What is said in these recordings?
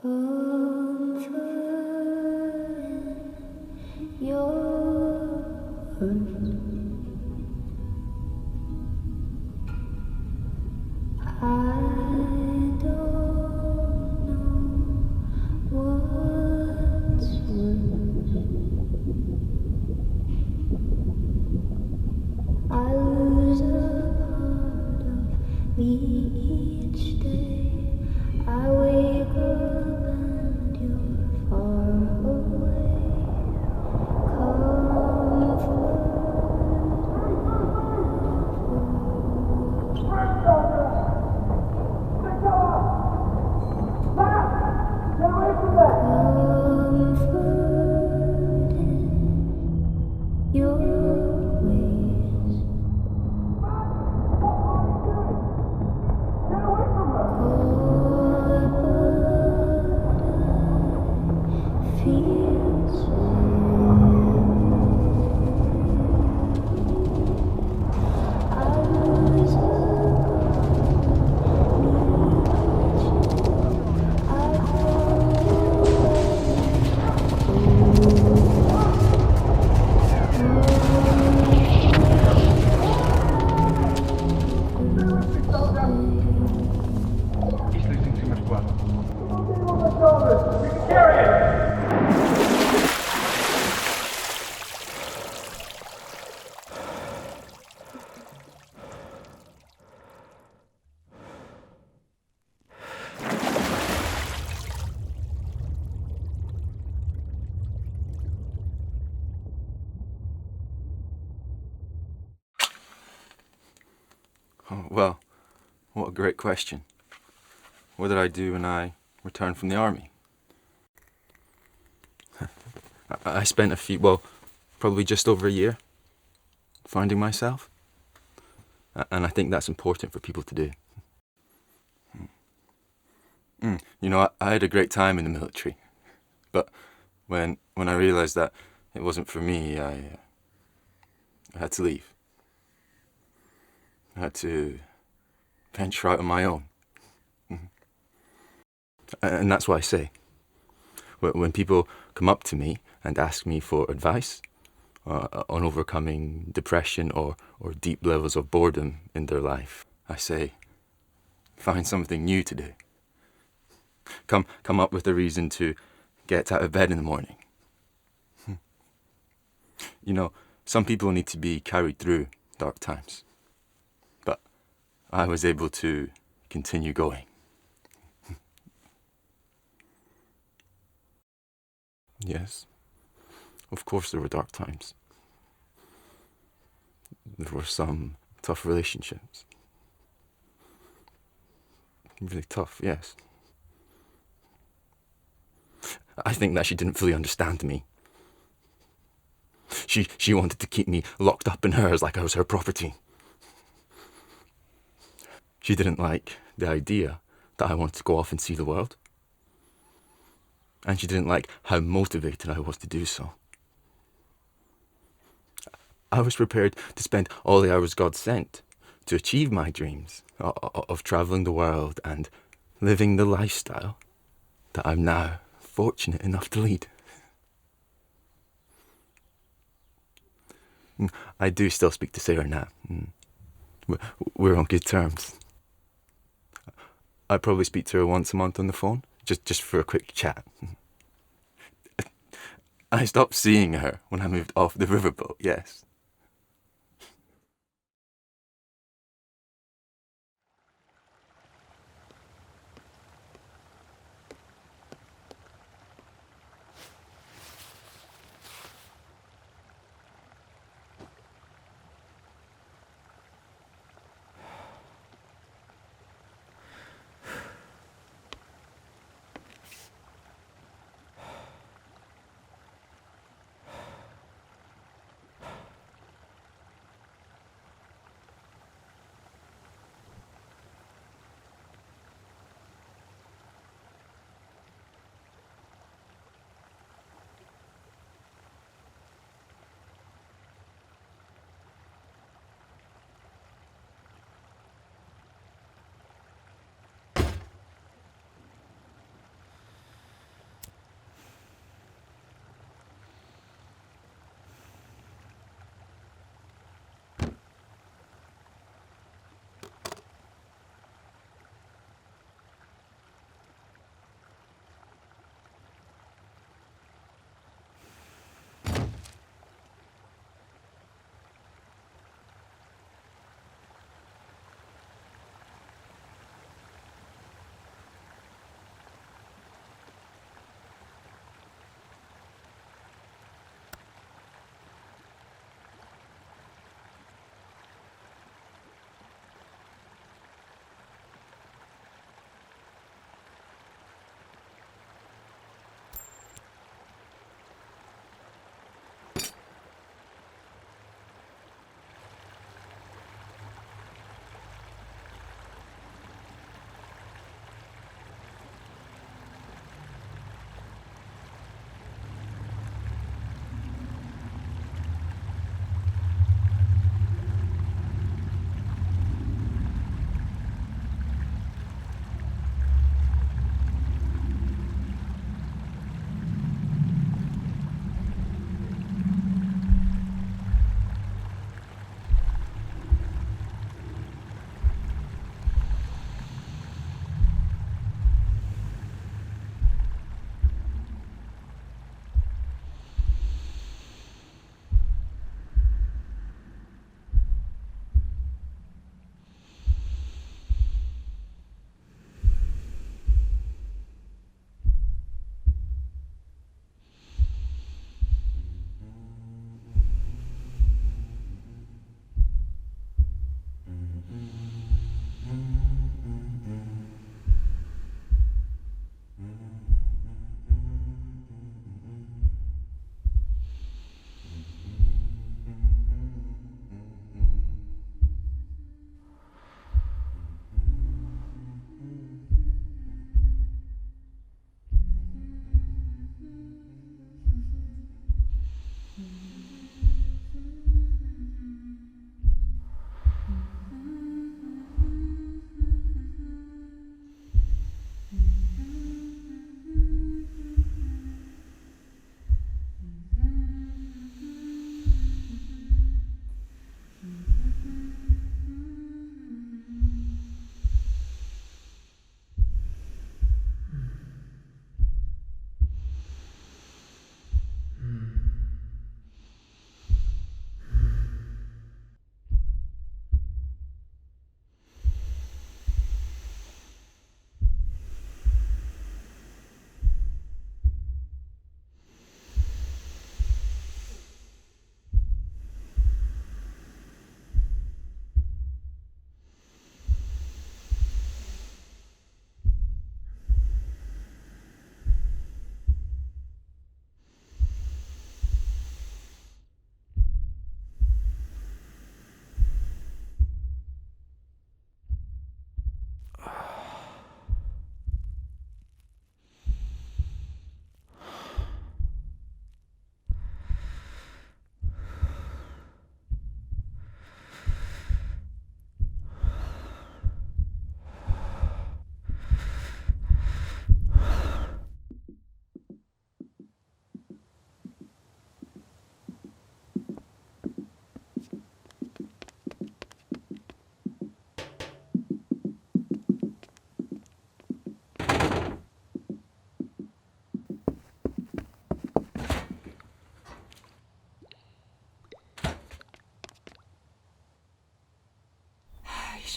Comfort in your hurt. I don't know what's worse. I lose a part of me each day. I wake up and you're far away. Oh, well, what a great question. What did I do when I returned from the army? I spent probably just over a year finding myself. And I think that's important for people to do. You know, I had a great time in the military. But when I realised that it wasn't for me, I had to leave. I had to venture out on my own. And that's what I say. When people come up to me and ask me for advice on overcoming depression or deep levels of boredom in their life, I say, find something new to do. Come up with a reason to get out of bed in the morning. You know, some people need to be carried through dark times. But I was able to continue going. Yes, of course there were dark times. There were some tough relationships. Really tough, yes. I think that she didn't fully understand me. She wanted to keep me locked up in hers like I was her property. She didn't like the idea that I wanted to go off and see the world. And she didn't like how motivated I was to do so. I was prepared to spend all the hours God sent to achieve my dreams of travelling the world and living the lifestyle that I'm now fortunate enough to lead. I do still speak to Sarah now. We're on good terms. I probably speak to her once a month on the phone, just for a quick chat. I stopped seeing her when I moved off the riverboat, yes.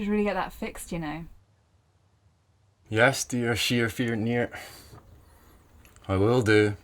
should really get that fixed, you know. Yes, dear sheer fear near. I will do.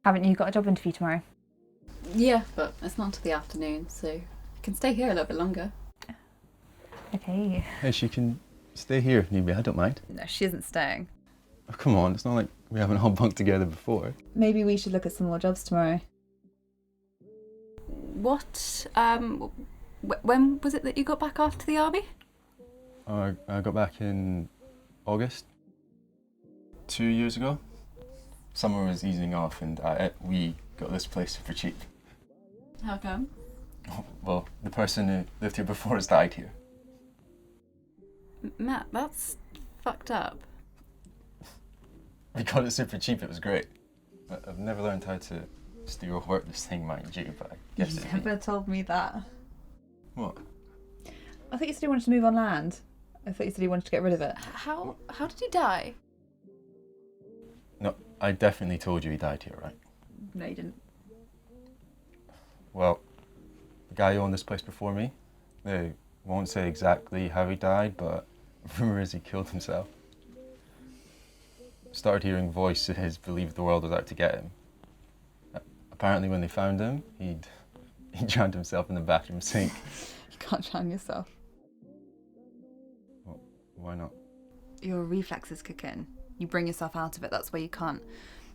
Haven't you got a job interview tomorrow? Yeah, but it's not until the afternoon, so I can stay here a little bit longer. Okay. Hey, she can stay here if need be, I don't mind. No, she isn't staying. Oh, come on, it's not like we haven't all bunked together before. Maybe we should look at some more jobs tomorrow. What, when was it that you got back after the army? I got back in August. 2 years ago. Summer was easing off and we got this place super cheap. How come? Oh, well, the person who lived here before us died here. Matt, that's fucked up. We got it super cheap, it was great. But I've never learned how to steer or work this thing, mind you, but I guess You never told me that. What? I thought you said you wanted to move on land. I thought you said you wanted to get rid of it. How did he die? No, I definitely told you he died here, right? No, you didn't. Well, the guy who owned this place before me, they won't say exactly how he died, but rumour is he killed himself. Started hearing voices, believed the world was out to get him. Apparently when they found him, he drowned himself in the bathroom sink. You can't drown yourself. Well, why not? Your reflexes kick in. You bring yourself out of it. That's why you can't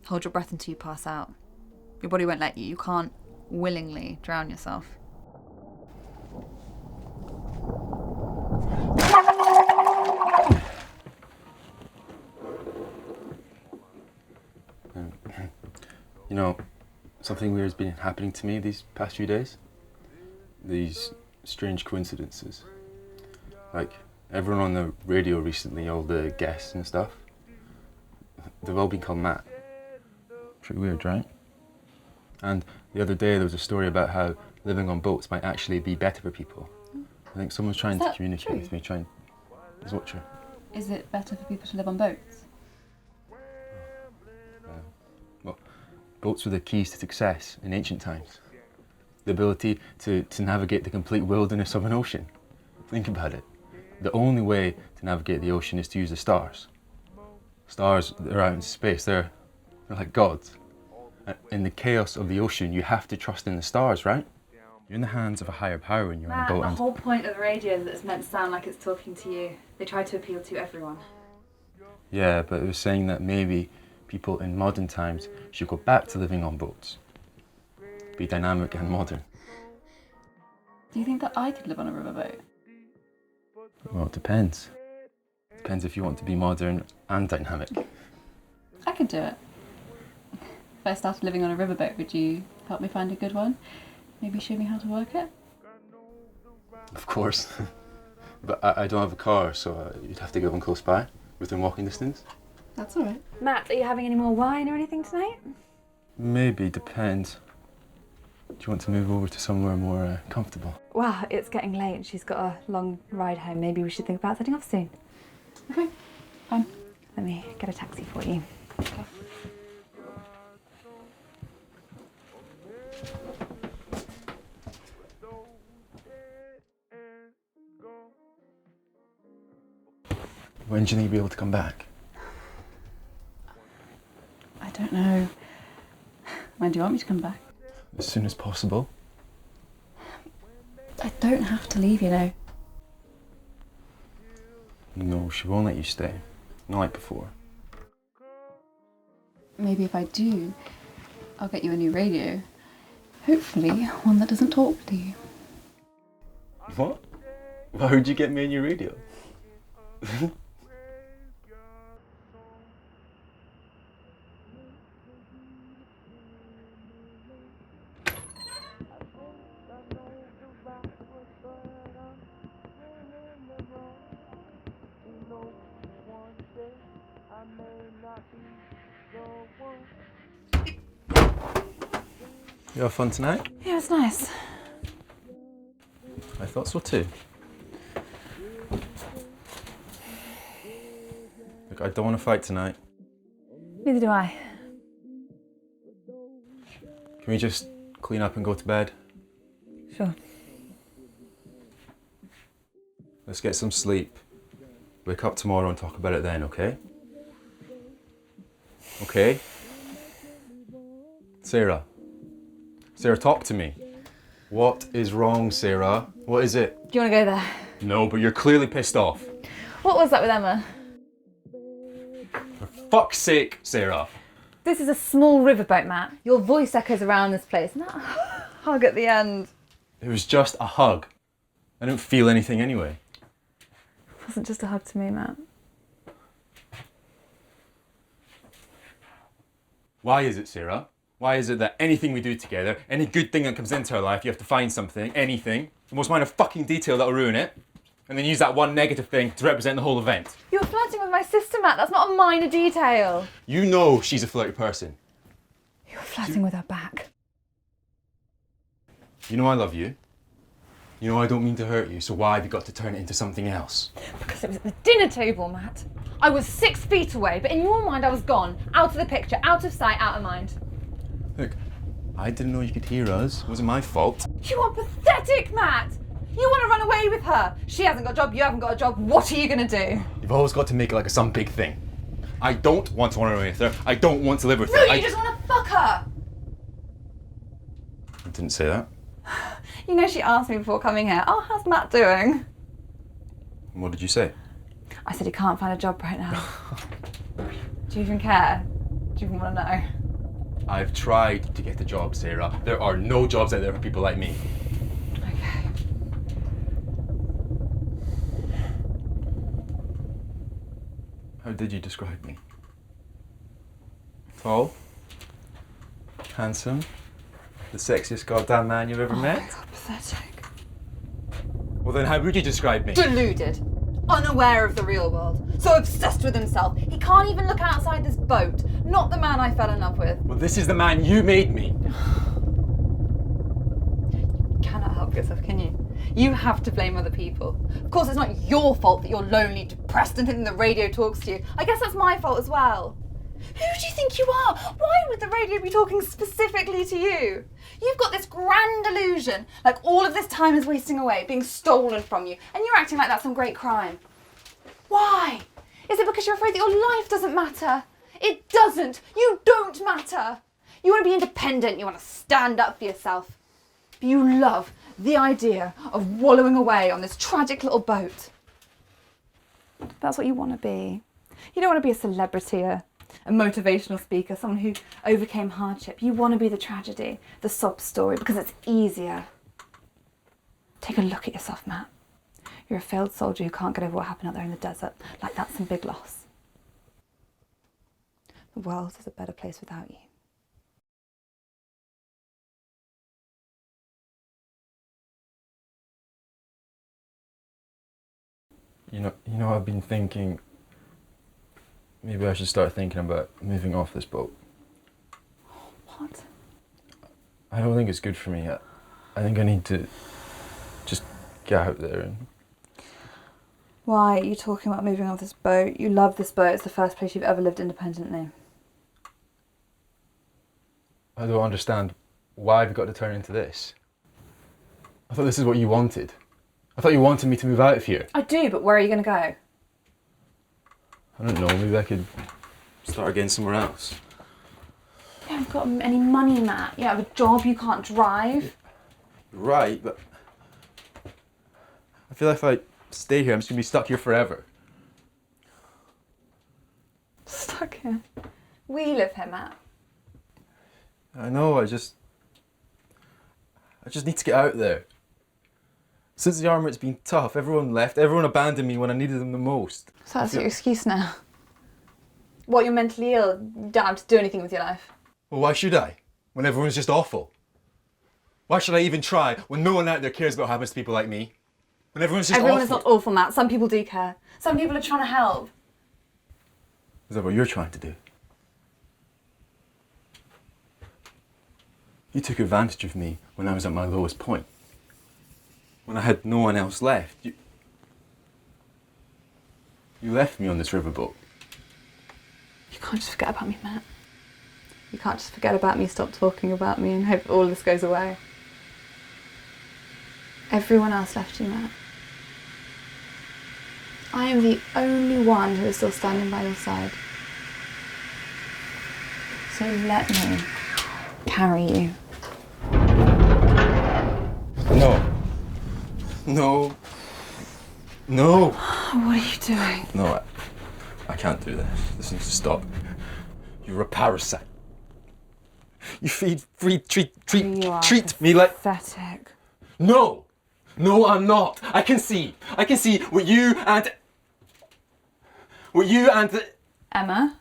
hold your breath until you pass out. Your body won't let you. You can't willingly drown yourself. You know, something weird's been happening to me these past few days. These strange coincidences. Like, everyone on the radio recently, all the guests and stuff, they've all been called Matt. Pretty weird, right? And the other day there was a story about how living on boats might actually be better for people. I think someone's trying to communicate with me, Is what true? Is it better for people to live on boats? Well, boats were the keys to success in ancient times. The ability to navigate the complete wilderness of an ocean. Think about it. The only way to navigate the ocean is to use the stars. Stars, they're out in space, they're like gods. In the chaos of the ocean, you have to trust in the stars, right? You're in the hands of a higher power when you're on a boat. The whole point of the radio is that it's meant to sound like it's talking to you. They try to appeal to everyone. Yeah, but it was saying that maybe people in modern times should go back to living on boats. Be dynamic and modern. Do you think that I could live on a riverboat? Well, it depends. Depends if you want to be modern and dynamic. I could do it. If I started living on a riverboat, would you help me find a good one? Maybe show me how to work it? Of course. But I don't have a car, so you'd have to get one close by, within walking distance. That's all right. Matt, are you having any more wine or anything tonight? Maybe, depends. Do you want to move over to somewhere more comfortable? Well, it's getting late and she's got a long ride home. Maybe we should think about setting off soon. Okay, fine. Let me get a taxi for you. Okay. When do you think you'll be able to come back? I don't know. When do you want me to come back? As soon as possible. I don't have to leave, you know. No, she won't let you stay. Not like before. Maybe if I do, I'll get you a new radio. Hopefully, one that doesn't talk to you. What? Why would you get me a new radio? You have fun tonight? Yeah, it was nice. I thought so too. Look, I don't want to fight tonight. Neither do I. Can we just clean up and go to bed? Sure. Let's get some sleep. Wake up tomorrow and talk about it then, okay? Okay? Sarah. Sarah, talk to me. What is wrong, Sarah? What is it? Do you want to go there? No, but you're clearly pissed off. What was that with Emma? For fuck's sake, Sarah. This is a small riverboat, Matt. Your voice echoes around this place. And that hug at the end. It was just a hug. I don't feel anything anyway. It wasn't just a hug to me, Matt. Why is it, Sarah? Why is it that anything we do together, any good thing that comes into our life, you have to find something, anything, the most minor fucking detail that'll ruin it, and then use that one negative thing to represent the whole event? You're flirting with my sister, Matt. That's not a minor detail. You know she's a flirty person. You're flirting with her back. You know I love you. You know I don't mean to hurt you, so why have you got to turn it into something else? Because it was at the dinner table, Matt. I was 6 feet away, but in your mind I was gone. Out of the picture, out of sight, out of mind. Look, I didn't know you could hear us. It wasn't my fault. You are pathetic, Matt. You want to run away with her. She hasn't got a job, you haven't got a job. What are you going to do? You've always got to make it like some big thing. I don't want to run away with her. I don't want to live with her. No, you just want to fuck her. I didn't say that. You know, she asked me before coming here, oh, how's Matt doing? What did you say? I said he can't find a job right now. Do you even care? Do you even want to know? I've tried to get a job, Sarah. There are no jobs out there for people like me. Okay. How did you describe me? Tall? Handsome? The sexiest goddamn man you've ever met? Oh my God, pathetic. Well then how would you describe me? Deluded. Unaware of the real world. So obsessed with himself. He can't even look outside this boat. Not the man I fell in love with. Well, this is the man you made me. You cannot help yourself, can you? You have to blame other people. Of course, it's not your fault that you're lonely, depressed, and think the radio talks to you. I guess that's my fault as well. Who do you think you are? Why would the radio be talking specifically to you? You've got this grand illusion, like all of this time is wasting away, being stolen from you, and you're acting like that's some great crime. Why? Is it because you're afraid that your life doesn't matter? It doesn't. You don't matter. You want to be independent, you want to stand up for yourself. But you love the idea of wallowing away on this tragic little boat. That's what you want to be. You don't want to be a celebrity, a a motivational speaker, someone who overcame hardship. You want to be the tragedy, the sob story, because it's easier. Take a look at yourself, Matt. You're a failed soldier who can't get over what happened out there in the desert. Like, that's some big loss. The world is a better place without you. You know, I've been thinking maybe I should start thinking about moving off this boat. What? I don't think it's good for me. I think I need to just get out there and... Why are you talking about moving off this boat? You love this boat. It's the first place you've ever lived independently. I don't understand why I've got to turn into this. I thought this is what you wanted. I thought you wanted me to move out of here. I do, but where are you going to go? I don't know, maybe I could start again somewhere else. You haven't got any money, Matt. You have a job, you can't drive. Right, but I feel like if I stay here, I'm just going to be stuck here forever. Stuck here? We live here, Matt. I know, I just need to get out there. Since the army, it's been tough. Everyone left. Everyone abandoned me when I needed them the most. So that's your excuse now? What, you're mentally ill? You don't have to do anything with your life? Well, why should I? When everyone's just awful? Why should I even try when no one out there cares about what happens to people like me? When everyone's just Everyone awful? is not awful, Matt. Some people do care. Some people are trying to help. Is that what you're trying to do? You took advantage of me when I was at my lowest point. When I had no one else left. You left me on this riverboat. You can't just forget about me, Matt. You can't just forget about me, stop talking about me and hope all this goes away. Everyone else left you, Matt. I am the only one who is still standing by your side. So let me carry you. No. No. No. What are you doing? No, I can't do this. This needs to stop. You're a parasite. You treat me like... Pathetic. No! No, I'm not. I can see what you and... Emma?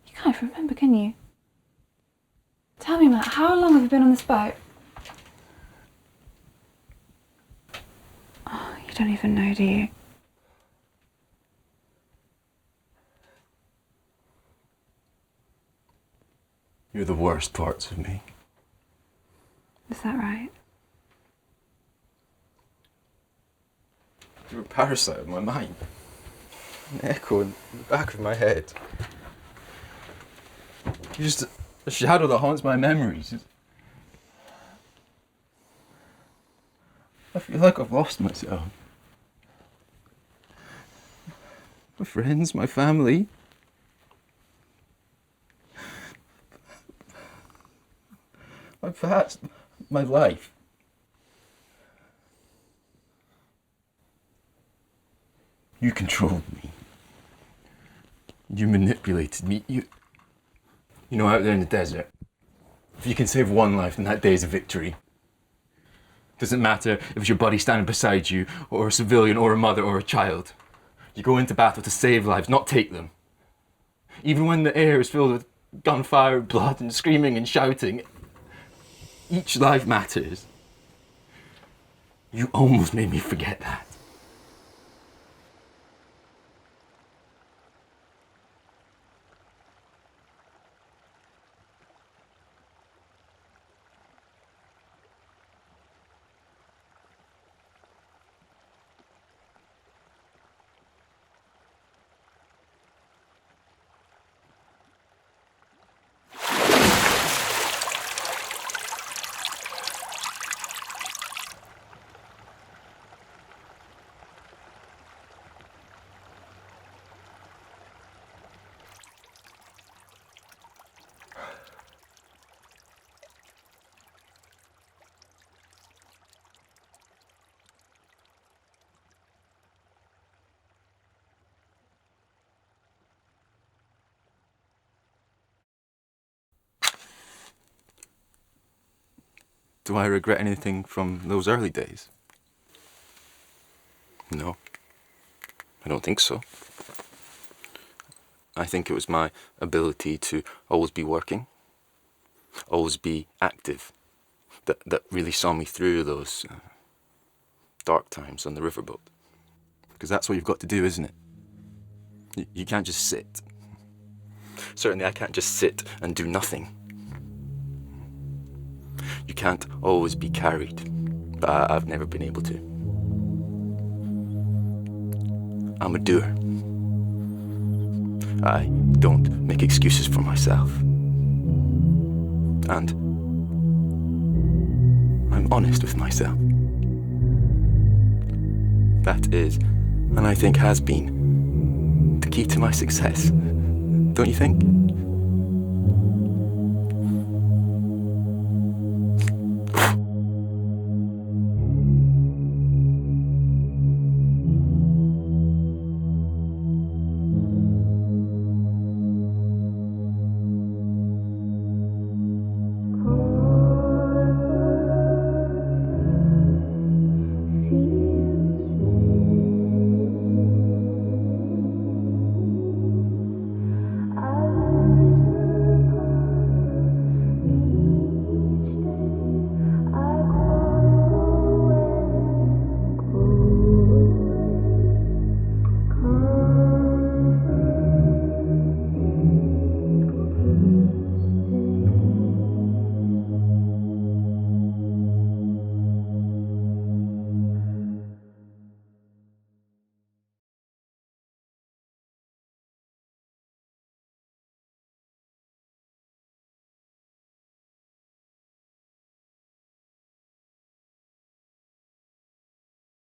You can't even remember, can you? Tell me, Matt, how long have you been on this boat? Oh, you don't even know, do you? You're the worst parts of me. Is that right? You're a parasite of my mind. An echo in the back of my head. You're just a shadow that haunts my memories. I feel like I've lost myself. My friends, my family. My past, my life. You controlled me. You manipulated me. You know, out there in the desert, if you can save one life, then that day is a victory. Doesn't matter if it's your buddy standing beside you, or a civilian, or a mother, or a child. You go into battle to save lives, not take them. Even when the air is filled with gunfire, blood, and screaming and shouting, each life matters. You almost made me forget that. Do I regret anything from those early days? No, I don't think so. I think it was my ability to always be working, always be active, that really saw me through those dark times on the riverboat. Because that's what you've got to do, isn't it? You can't just sit. Certainly I can't just sit and do nothing. You can't always be carried, but I've never been able to. I'm a doer. I don't make excuses for myself. And I'm honest with myself. That is, and I think has been, the key to my success. Don't you think?